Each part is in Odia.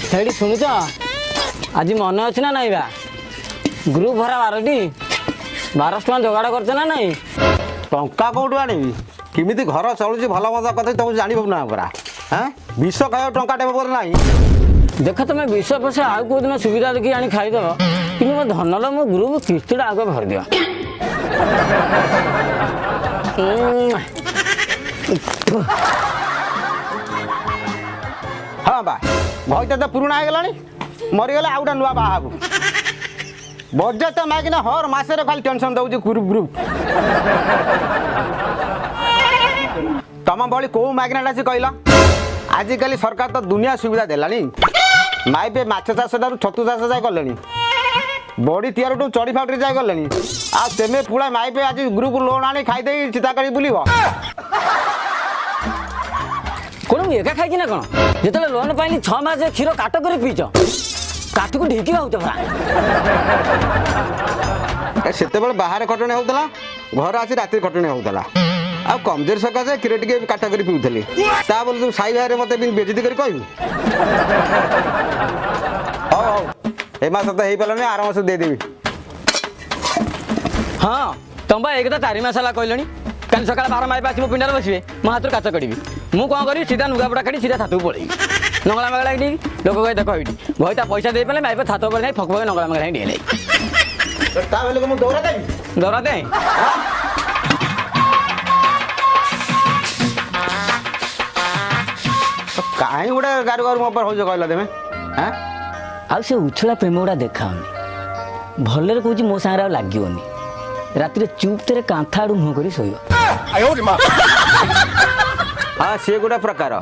ସେଇଠି ଶୁଣୁଛ ଆଜି ମନେ ଅଛି ନା ନାଇଁ ବା ଗ୍ରୁପ ଭରା 12ଟି 1200 ଟଙ୍କା ଯୋଗାଡ଼ କରୁଛ ନା ନାଇଁ? ଟଙ୍କା କୋଉଠୁ ଆଣିବି କେମିତି ଘର ଚଳୁଛି ଭଲ ମନ୍ଦ କଥା ତମକୁ ଜାଣିବ ନା ପରା ହଁ ବିଷ ଖାଇବା ଟଙ୍କା ଟେ ମୋର ନାହିଁ। ଦେଖ ତମେ ବିଷ ପଇସା ଆଉ କେଉଁ ଦିନ ସୁବିଧା ଦେଖି ଆଣି ଖାଇଦେବ କିନ୍ତୁ ମୋ ଧନର ମୋ ଗ୍ରୁପ କିସ୍ତିଟା ଆଗ ଭରିଦିଅ। ହଁ ବା ଭଇଟା ତ ପୁରୁଣା ହେଇଗଲାଣି ମରିଗଲେ ଆଉ ଗୋଟେ ନୂଆ ବାହା ହବୁ ବଜେଟ ତ ମାଗିନା ହର ମାସରେ ଖାଲି ଟେନସନ ଦଉଛି ଗ୍ରୁପ ତମ ଭଳି କୋଉ ମାଗିନାଟା ସେ କହିଲ ଆଜିକାଲି ସରକାର ତ ଦୁନିଆ ସୁବିଧା ଦେଲାଣି ମାଇପେ ମାଛ ଚାଷ ଠାରୁ ଛତୁ ଚାଷ ଯାଏ କଲେଣି ବଡ଼ି ତିଆରଠୁ ଚଢ଼ି ଫାଉଟିରେ ଯାଇ ଗଲେଣି ଆଉ ତେମେ ପୁଳା ମାଇପେ ଆଜି ଗ୍ରୁପ ଲୋନ୍ ଆଣି ଖାଇଦେଇ ଚିତା କରି ବୁଲିବ କ'ଣ ମୁଁ ଏକା ଖାଇଛି ନା କ'ଣ? ଯେତେବେଳେ ଲୋନ୍ ପାଇଲି 6 ମାସ କ୍ଷୀର କାଟ କରି ପିଇଛ କାଠକୁ ଢିକି ହେଉଛ ପରା। ସେତେବେଳେ ବାହାରେ ଖଟଣି ହେଉଥିଲା ଘରେ ଆସି ରାତିରେ ଖଟଣି ହେଉଥିଲା ଆଉ କମଜୋର ସକାଶେ କ୍ଷୀର ଟିକେ କାଟ କରି ପିଉଥିଲି ତା ବୋଲି ତୁ ସାଇ ଭାଇରେ ମୋତେ ବେଜିତି କରି କହିବୁ। ହଉ ହଉ ଏ ମାସ ତ ହେଇପାରିଲାନି ଆର ମାସ ଦେଇଦେବି। ହଁ ତମ ବା ଏକ ତ 4 ମାସ ହେଲା କହିଲଣି କାଲି ସକାଳେ 12 ମାଇପ ଆସି ମୋ ପିଣ୍ଡାରେ ବସିବେ ମୋ ହାତରୁ କାଚ କାଢ଼ିବି ମୁଁ କ'ଣ କରିବି ସିଧା ଲୁଗାପଟା କାଢ଼ି ସିଧା ଛାତକୁ ପଳେଇବି ନଙ୍ଗଳା ମଙ୍ଗଳା ଏଇଠି ଲୋକ କହି ଦେଖ ଏଇଠି ଭଇଟା ପଇସା ଦେଇପାରିଲେ ମାଇପ ଛାତ ଉପରେ ଯାଇ ଫକ ଫକ ନଙ୍ଗଳା ମଙ୍ଗଳା ହିଁ ଡିଏ ତା ବୋଲି ମୁଁ ଦୌଡ଼ା ଦେବି ଦରା ଦେ କାହିଁ ଗୋଟେ ଗାରୁ ଗାରୁ ମୋ ଉପରେ ହଉଛ କହିଲ ତମେ ହଁ ଆଉ ସେ ଉଛଳା ପ୍ରେମ ଗୁଡ଼ା ଦେଖାଉନି ଭଲରେ କହୁଛି ମୋ ସାଙ୍ଗରେ ଆଉ ଲାଗିବନି ରାତିରେ ଚୁପ୍ତରେ କାନ୍ଥ ଆଡ଼ୁ ମୁହଁ କରି ଶୋଇବ। ହଁ ସିଏ ଗୋଟେ ପ୍ରକାର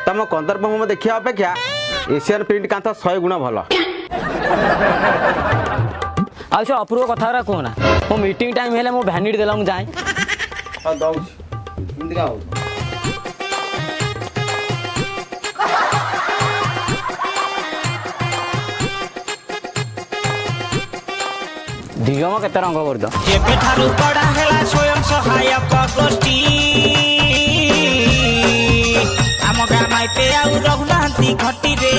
ତମ କନ୍ଦର୍ପ ମୋମ ଦେଖିବା ଅପେକ୍ଷା ଏସିଆନ ପ୍ରିଣ୍ଟ କାନ୍ଥ 100 ଗୁଣ ଭଲ। ଆଉ ସେ ଅପୂର୍ବ କଥା ଗୁରା କୁହନା ମୋ ମିଟିଂ ଟାଇମ୍ ହେଲେ ମୋ ଭ୍ୟାନିଟି ଦେଲା ମୁଁ ଯାଏ ଦଉଛି ଏମିତି କାଁ ହଉଛି ଦିଗମ କେତେ ରଙ୍ଗ କରିଦ ଯେବେଠାରୁ ଗଢ଼ା ହେଲା ସ୍ୱୟଂ ସହାୟକ ଗୋଷ୍ଠୀ ଆମ ଗାଁ ମାଇପେ ଆଉ ରହୁନାହାନ୍ତି ଘଟିରେ